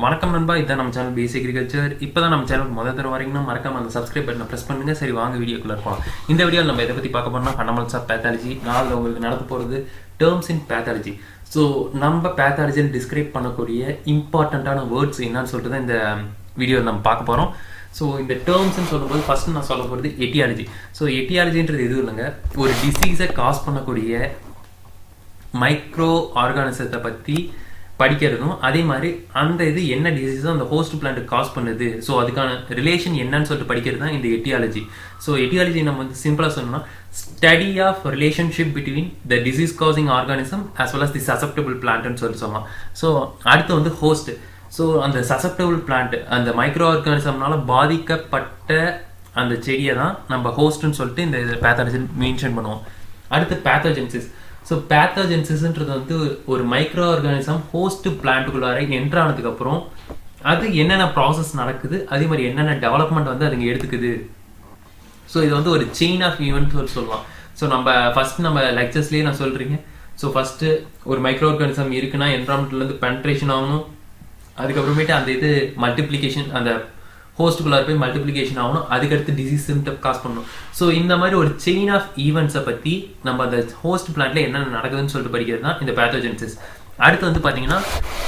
வணக்கம் நண்பா, இதான் நம்ம சேனல் B.Sc.Agriculture. இப்போ தான் நம்ம சேனல் முதல் தடவை வரீங்கன்னா மறக்காம அந்த சப்ஸ்கிரைப் பட்டனை ப்ரெஸ் பண்ணுங்க. சரி, வாங்க வீடியோக்குள்ள இருக்கலாம். இந்த வீடியோவில் நம்ம இதை பற்றி பார்க்க போனால் ஃபண்டமெண்டல்ஸ் ஆஃப் பேத்தாலஜி, நாளில் உங்களுக்கு நடத்த போகிறது டேர்ம்ஸ் இன் பேத்தாலஜி. ஸோ நம்ம பேத்தாலஜியில் டிஸ்கிரைப் பண்ணக்கூடிய இம்பார்ட்டண்ட்டான வேர்ட்ஸ் என்னன்னு சொல்லிட்டு தான் இந்த வீடியோவில் நம்ம பார்க்க போகிறோம். ஸோ இந்த டேர்ம்ஸ்ன்னு சொல்லும்போது ஃபஸ்ட்டு நான் சொல்ல போகிறது எட்டியாலஜி. ஸோ எட்டியாலஜின்றது எதுவும் இல்லைங்க, ஒரு டிசீஸை காஸ் பண்ணக்கூடிய மைக்ரோ ஆர்கானிசத்தை பற்றி படிக்கிறதும், அதே மாதிரி அந்த இது என்ன டிசீஸோ அந்த ஹோஸ்ட் பிளான்ட் காஸ் பண்ணுது, ஸோ அதுக்கான ரிலேஷன் என்னன்னு சொல்லிட்டு படிக்கிறது தான் இந்த எட்டியாலஜி. ஸோ எட்டியாலஜி நம்ம வந்து சிம்பிளாக சொல்லணும்னா study of relationship between the disease causing organism as well as the susceptible பிளான்ட்னு சொல்லிட்டு சொல்லலாம். ஸோ அடுத்து வந்து ஹோஸ்ட். ஸோ அந்த சசப்டபிள் பிளான்ட், அந்த மைக்ரோ ஆர்கானிசம்னால பாதிக்கப்பட்ட அந்த செடியை தான் நம்ம ஹோஸ்ட்னு சொல்லிட்டு இந்த பேத்தாலஜி மென்ஷன் பண்ணுவோம். அடுத்து பேத்தோஜென்சிஸ். ஸோ பேத்தோஜென்சிஸ்ன்றது வந்து ஒரு மைக்ரோ ஆர்கானிசம் ஹோஸ்ட் பிளான்ட்டுக்குள்ளார என்ட்ரு ஆனதுக்கப்புறம் அது என்னென்ன ப்ராசஸ் நடக்குது, அதே மாதிரி என்னென்ன டெவலப்மெண்ட் வந்து அதுங்க எடுத்துக்குது. ஸோ இது வந்து ஒரு செயின் ஆஃப் ஈவெண்ட் சொல்லலாம். ஸோ நம்ம ஃபர்ஸ்ட் நம்ம லெக்சர்ஸ்லேயே நான் சொல்கிறீங்க. ஸோ ஃபஸ்ட்டு ஒரு மைக்ரோ ஆர்கானிசம் இருக்குன்னா என்வரான்மெண்ட்லேருந்து பென்ட்ரேஷன் ஆகணும், அதுக்கப்புறமேட்டு அந்த இது மல்டிப்ளிகேஷன், அந்த ஹோஸ்ட்டுக்குள்ளார போய் மல்டிப்ளிகேஷன் ஆகணும், அதுக்கடுத்து டிசீஸ் சிம்டம் காஸ் பண்ணணும். ஸோ இந்த மாதிரி ஒரு செயின் ஆஃப் ஈவெண்ட்ஸை பற்றி நம்ம அந்த ஹோஸ்ட் பிளான்ட்ல என்னென்ன நடக்குதுன்னு சொல்லிட்டு படிக்கிறது தான் இந்த பேத்தோஜென்சிஸ். அடுத்து வந்து பார்த்தீங்கன்னா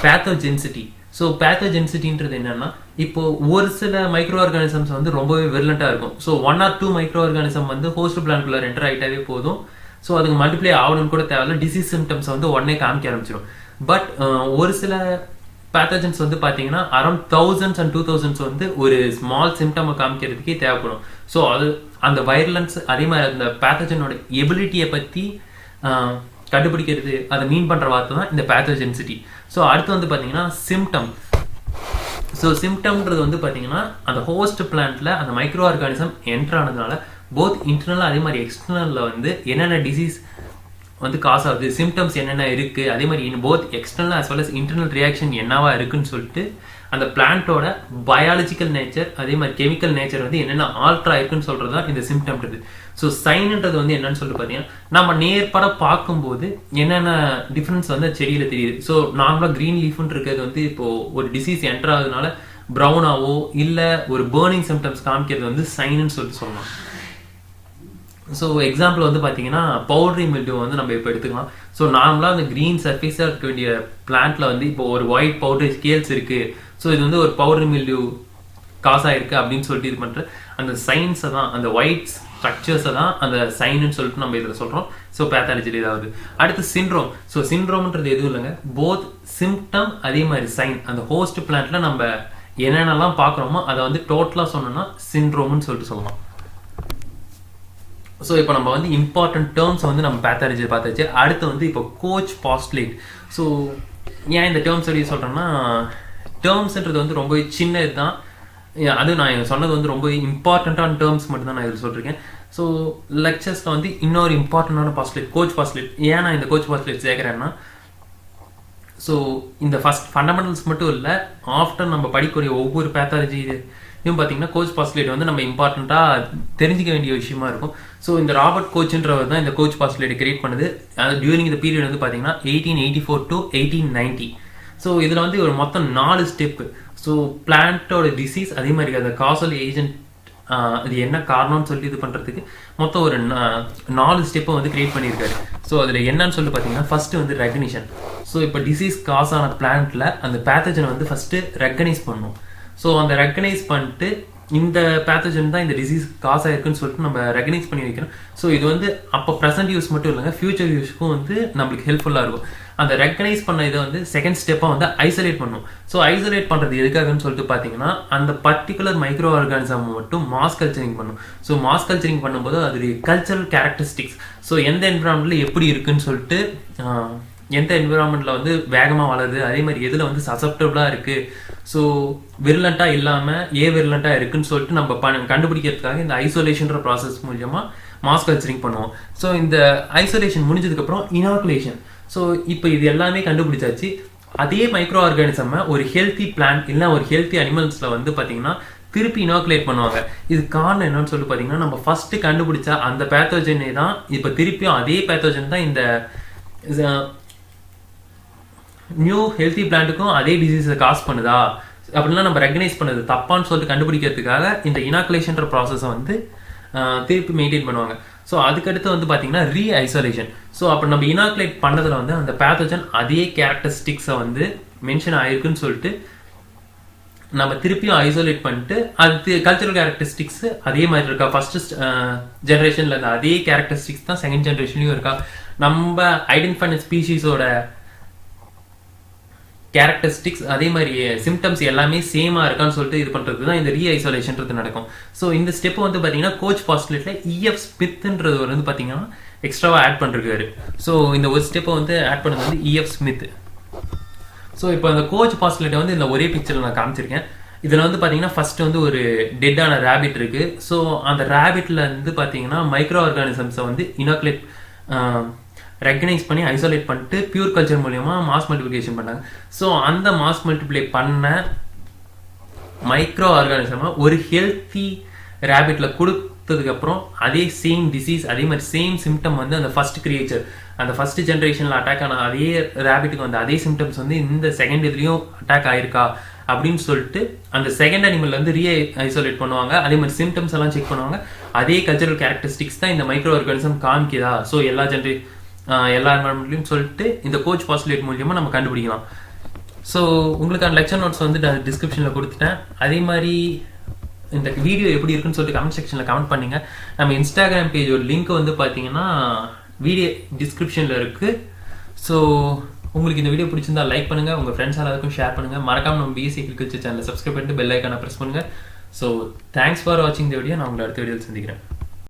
பேத்தோஜென்சிட்டி. ஸோ பேத்தோஜென்சிட்டின்றது என்னன்னா, இப்போ ஒரு சில மைக்ரோ ஆர்கானிசம்ஸ் வந்து ரொம்பவே விரலண்டாக இருக்கும். ஸோ 1 or 2 மைக்ரோ ஆர்கானிசம் வந்து ஹோஸ்ட் பிளான்ட்குள்ள என்டர் ஆகிட்டாவே போதும். ஸோ அதுக்கு மல்டிப்ளை ஆகணும்னு கூட தேவையில்ல, டிசீஸ் சிம்டம்ஸ் வந்து உடனே காமிக்க ஆரம்பிச்சிடும். பட் ஒரு சில பேத்தோஜன்ஸ் வந்து பார்த்தீங்கன்னா அரௌண்ட் 1000s and 2000s வந்து ஒரு ஸ்மால் சிம்டம் காமிக்கிறதுக்கே தேவைப்படும். ஸோ அது அந்த வைரலன்ஸ், அதே மாதிரி அந்த பேத்தோஜனோட எபிலிட்டியை பற்றி கண்டுபிடிக்கிறது, அதை மீன் பண்ணுற வார்த்தை தான் இந்த பேத்தோஜென்சிட்டி. ஸோ அடுத்து வந்து பார்த்தீங்கன்னா சிம்டம். ஸோ சிம்டம்ன்றது வந்து பார்த்தீங்கன்னா அந்த ஹோஸ்ட் பிளான்ட்ல அந்த மைக்ரோ ஆர்கானிசம் என்டர் ஆனதுனால போத் இன்டர்னல் அதே மாதிரி எக்ஸ்டர்னலில் வந்து என்னென்ன டிசீஸ் வந்து காஸ் ஆகுது, சிம்டம்ஸ் என்னென்ன இருக்குது, அதே மாதிரி both external as well as internal reaction என்னவா இருக்குன்னு சொல்லிட்டு அந்த பிளான்ட்டோட பயாலஜிக்கல் நேச்சர், அதே மாதிரி கெமிக்கல் நேச்சர் வந்து என்னென்ன ஆல்ட்ரா இருக்குன்னு சொல்கிறது தான் இந்த சிம்டம்ன்றது. ஸோ சைன்ன்றது வந்து என்னன்னு சொல்லிட்டு பார்த்தீங்கன்னா, நம்ம நேர்பட பார்க்கும்போது என்னென்ன டிஃப்ரென்ஸ் வந்து செடியில் தெரியுது. ஸோ நார்மலாக க்ரீன் லீஃப்னு இருக்கிறது வந்து இப்போது ஒரு டிசீஸ் என்டர் ஆகுதுனால ப்ரௌனாவோ இல்லை ஒரு பேர்னிங் சிம்டம்ஸ் காமிக்கிறது வந்து சைனுன்னு சொல்லிட்டு சொல்லலாம். ஸோ எக்ஸாம்பிள் வந்து பார்த்தீங்கன்னா பவுடரி மில்டியூ வந்து நம்ம இப்போ எடுத்துக்கலாம். ஸோ நார்மலாக அந்த க்ரீன் சர்ஃபேஸாக இருக்க வேண்டிய பிளான்ட்ல வந்து இப்போ ஒரு ஒயிட் பவுடரி ஸ்கேல்ஸ் இருக்குது. ஸோ இது வந்து ஒரு பவுடரி மில்டியூ காஸ் ஆயிருக்கு அப்படின்னு சொல்லிட்டு இது பண்ணுற அந்த சைன்ஸை தான், அந்த ஒயிட் ஸ்ட்ரக்சர்ஸை தான் அந்த சைனுன்னு சொல்லிட்டு நம்ம இதில் சொல்கிறோம். ஸோ பேத்தாலஜியில் ஏதாவது. அடுத்து சிண்ட்ரோம். ஸோ சிண்ட்ரோம்ன்றது எதுவும் இல்லைங்க, போத் சிம்டம் அதே மாதிரி சைன், அந்த ஹோஸ்ட் பிளான்ட்ல நம்ம என்னென்னலாம் பார்க்குறோமோ அதை வந்து டோட்டலாக சொன்னோம்னா சிண்ட்ரோம்னு சொல்லிட்டு சொல்லலாம். ஸோ இப்போ நம்ம வந்து இம்பார்ட்டன்ட் டேர்ம்ஸ் வந்து நம்ம பேத்தாலஜி பார்த்தாச்சு. அடுத்து வந்து இப்போ கோச் பாஸ்ட்லேட். ஸோ ஏன் இந்த டேர்ம்ஸ் சொல்லி சொல்கிறேன்னா, டேர்ம்ஸ்ன்றது வந்து ரொம்ப சின்ன இதுதான், அது நான் சொன்னது வந்து ரொம்ப இம்பார்ட்டண்ட்டான டேர்ம்ஸ் மட்டும் தான் நான் இதில் சொல்லியிருக்கேன். ஸோ லெக்சர்ஸில் வந்து இன்னொரு இம்பார்ட்டண்டான பாஸ்ட்லேட் கோச் பாஸ்ட்லேட். ஏன் நான் இந்த கோச் பாஸ்ட்லேட் சேர்க்குறேன்னா, ஸோ இந்த ஃபஸ்ட் ஃபண்டமெண்டல்ஸ் மட்டும் இல்லை, ஆஃப்டர் நம்ம படிக்கக்கூடிய ஒவ்வொரு பேத்தாலஜி இதுவும் பார்த்தீங்கன்னா கோச் பாஸ்ட்லேட் வந்து நம்ம இம்பார்ட்டண்ட்டாக தெரிஞ்சிக்க வேண்டிய விஷயமா இருக்கும். ஸோ இந்த ராபர்ட் கோச்ன்றவர் தான் இந்த கோச் பாஸ்ட்லேட் கிரியேட் பண்ணுது. அது டியூரிங் இந்த பீரியட் வந்து பார்த்தீங்கன்னா 1884 to 1890. ஸோ இதில் வந்து ஒரு மொத்தம் 4 ஸ்டெப்பு. ஸோ பிளான்ட்டோட டிசீஸ், அதே மாதிரி அந்த காசல் ஏஜென்ட், அது என்ன காரணம்னு சொல்லி இது பண்ணுறதுக்கு மொத்தம் ஒரு 4 ஸ்டெப்பை வந்து கிரியேட் பண்ணியிருக்காரு. ஸோ அதில் என்னன்னு சொல்லி பார்த்தீங்கன்னா ஃபஸ்ட்டு வந்து ரெகனிஷன். ஸோ இப்போ டிசீஸ் காஸ் ஆன பிளான்ட்டில் அந்த பேத்தஜனை வந்து ஃபஸ்ட்டு ரெகனைஸ் பண்ணணும். ஸோ அந்த ரெகனைஸ் பண்ணிட்டு இந்த பேத்தஜன் தான் இந்த டிசீஸ் காஸ் ஆயிருக்குன்னு சொல்லிட்டு நம்ம ரெகனைஸ் பண்ணி வைக்கணும். ஸோ இது வந்து அப்போ ப்ரெசென்ட் யூஸ் மட்டும் இல்லைங்க, ஃபியூச்சர் யூஸ்க்கும் வந்து நம்மளுக்கு ஹெல்ப்ஃபுல்லாக இருக்கும். அந்த ரெகனைஸ் பண்ண இதை வந்து செகண்ட் ஸ்டெப்பாக வந்து ஐசோலேட் பண்ணணும். ஸோ ஐசோலேட் பண்ணுறது எதுக்காகன்னு சொல்லிட்டு பார்த்தீங்கன்னா, அந்த பர்டிகுலர் மைக்ரோ ஆர்கானிசம் மட்டும் மாஸ் கல்ச்சரிங் பண்ணும். ஸோ மாஸ் கல்ச்சரிங் பண்ணும்போது அதோடைய கல்ச்சரல் கேரக்டரிஸ்டிக்ஸ், ஸோ எந்த என்விரான்மெண்ட்டில் எப்படி இருக்குன்னு சொல்லிட்டு, எந்த என்விரான்மெண்ட்டில் வந்து வேகமாக வளருது, அதே மாதிரி எதில் வந்து சசப்டபுளாக இருக்குது, ஸோ விரலண்ட்டாக இல்லாமல் விரலண்ட்டாக இருக்குன்னு சொல்லிட்டு நம்ம கண்டுபிடிக்கிறதுக்காக இந்த ஐசோலேஷன்ற ப்ராசஸ் மூலியமாக மாஸ் கல்ச்சரிங் பண்ணுவோம். ஸோ இந்த ஐசோலேஷன் முடிஞ்சதுக்கப்புறம் இனாகுலேஷன். ஸோ இப்போ இது எல்லாமே கண்டுபிடிச்சாச்சு. அதே மைக்ரோ ஆர்கானிசம் ஒரு ஹெல்த்தி பிளான்ட் இல்லை ஒரு ஹெல்த்தி அனிமல்ஸில் வந்து பார்த்தீங்கன்னா திருப்பி இனாகுலேட் பண்ணுவாங்க. இது காரணம் என்னன்னு சொல்லி பார்த்தீங்கன்னா, நம்ம ஃபஸ்ட்டு கண்டுபிடிச்சா அந்த பேத்தோஜனை தான் இப்போ திருப்பியும் அதே பேத்தோஜன் தான் இந்த நியூ ஹெல்த்தி பிளான்ட்டுக்கும் அதே டிசீஸை காஸ் பண்ணுதா அப்படின்னா நம்ம ரெகனைஸ் பண்ணது தப்பான்னு சொல்லிட்டு கண்டுபிடிக்கிறதுக்காக இந்த இனாகுலேஷன்ற ப்ராசஸை வந்து திருப்பி மெயின்டைன் பண்ணுவாங்க. ஸோ அதுக்கடுத்து வந்து பார்த்தீங்கன்னா ரீ ஐசோலேஷன். ஸோ அப்போ நம்ம இனாகுலேட் பண்ணதில் வந்து அந்த பேத்தோஜன் அதே கேரக்டரிஸ்டிக்ஸை வந்து மென்ஷன் ஆயிருக்குன்னு சொல்லிட்டு நம்ம திருப்பியும் ஐசோலேட் பண்ணிட்டு அது கல்ச்சரல் கேரக்டரிஸ்டிக்ஸ் அதே மாதிரி இருக்கா, ஃபர்ஸ்ட் ஜென்ரேஷன்ல இருந்த அதே கேரக்டரிஸ்டிக்ஸ் தான் செகண்ட் ஜென்ரேஷன்லையும் இருக்கா, நம்ம ஐடென்டிஃபை பண்ண ஸ்பீஷீஸோட கேரக்டரிஸ்டிக்ஸ் அதே மாதிரி சிம்டம்ஸ் எல்லாமே சேமாக இருக்கான்னு சொல்லிட்டு இது பண்ணுறது தான் இந்த ரீ ஐசோலேஷன்றது நடக்கும். ஸோ இந்த ஸ்டெப் வந்து பார்த்தீங்கன்னா கோச் பாஸ்டுலேட்டில் இஎஃப் ஸ்மித்ன்றது வந்து பார்த்தீங்கன்னா எக்ஸ்ட்ராவாக ஆட் பண்ணிருக்காரு. ஸோ இந்த ஒரு ஸ்டெப்பை வந்து ஆட் பண்ணது வந்து இஎஃப் ஸ்மித். ஸோ இப்போ அந்த கோச் பாஸ்டுலேட்டை வந்து இந்த ஒரே பிக்சரில் நான் காமிச்சிருக்கேன். இதில் வந்து பார்த்தீங்கன்னா ஃபர்ஸ்ட் வந்து ஒரு டெட்டான ரேபிட் இருக்குது. ஸோ அந்த ரேபிட்டில் வந்து பார்த்தீங்கன்னா மைக்ரோ ஆர்கானிசம்ஸை வந்து இனாகுலேட் ரெகனைஸ் பண்ணி ஐசோலேட் பண்ணிட்டு பியூர் கல்ச்சர் மூலயமா மாஸ் மல்டிப்ளிகேஷன் பண்ணாங்க. ஸோ அந்த மாஸ் மல்டிப்ளை பண்ண மைக்ரோ ஆர்கானிசமாக ஒரு ஹெல்த்தி ரேபிட்டில் கொடுத்ததுக்கப்புறம் அதே சேம் டிசீஸ் அதே மாதிரி சேம் சிம்டம் வந்து அந்த ஃபர்ஸ்ட் கிரியேச்சர் அந்த ஃபர்ஸ்ட் ஜென்ரேஷனில் அட்டாக் ஆன அதே ரேபிட்டுக்கு வந்து அதே சிம்டம்ஸ் வந்து இந்த செகண்ட் இதுலேயும் அட்டாக் ஆயிருக்கா அப்படின்னு சொல்லிட்டு அந்த செகண்ட் அனிமல் வந்து ரீ ஐசோலேட் பண்ணுவாங்க. அதே மாதிரி சிம்டம்ஸ் எல்லாம் செக் பண்ணுவாங்க. அதே கல்ச்சரல் கேரக்டரிஸ்டிக்ஸ் தான் இந்த மைக்ரோ ஆர்கானிசம் காமிக்குதா, ஸோ எல்லா என்வரன்மெண்ட்லையும் சொல்லிட்டு இந்த கோச் பாஸ்டுலேட் மூலியமாக நம்ம கண்டுபிடிக்கலாம். ஸோ உங்களுக்கான லெக்சர் நோட்ஸ் வந்து நான் டிஸ்கிரிப்ஷனில் கொடுத்துட்டேன். அதே மாதிரி இந்த வீடியோ எப்படி இருக்குன்னு சொல்லிட்டு கமெண்ட் செக்ஷனில் கமெண்ட் பண்ணுங்க. நம்ம இன்ஸ்டாகிராம் பேஜோட லிங்க் வந்து பார்த்தீங்கன்னா வீடியோ டிஸ்கிரிப்ஷனில் இருக்குது. ஸோ உங்களுக்கு இந்த வீடியோ பிடிச்சிருந்தா லைக் பண்ணுங்கள், உங்கள் ஃப்ரெண்ட்ஸ் எல்லாருக்கும் ஷேர் பண்ணுங்கள். மறக்காம நம்ம B.Sc. Agriculture சேனலை சப்ஸ்கிரைப் பண்ணிட்டு பெல் ஐக்கானை ப்ரெஸ் பண்ணுங்கள். ஸோ தேங்க்ஸ் ஃபார் வாட்சிங் த வீடியோ. நான் உங்களை அடுத்த வீடியோவில் சந்திக்கிறேன்.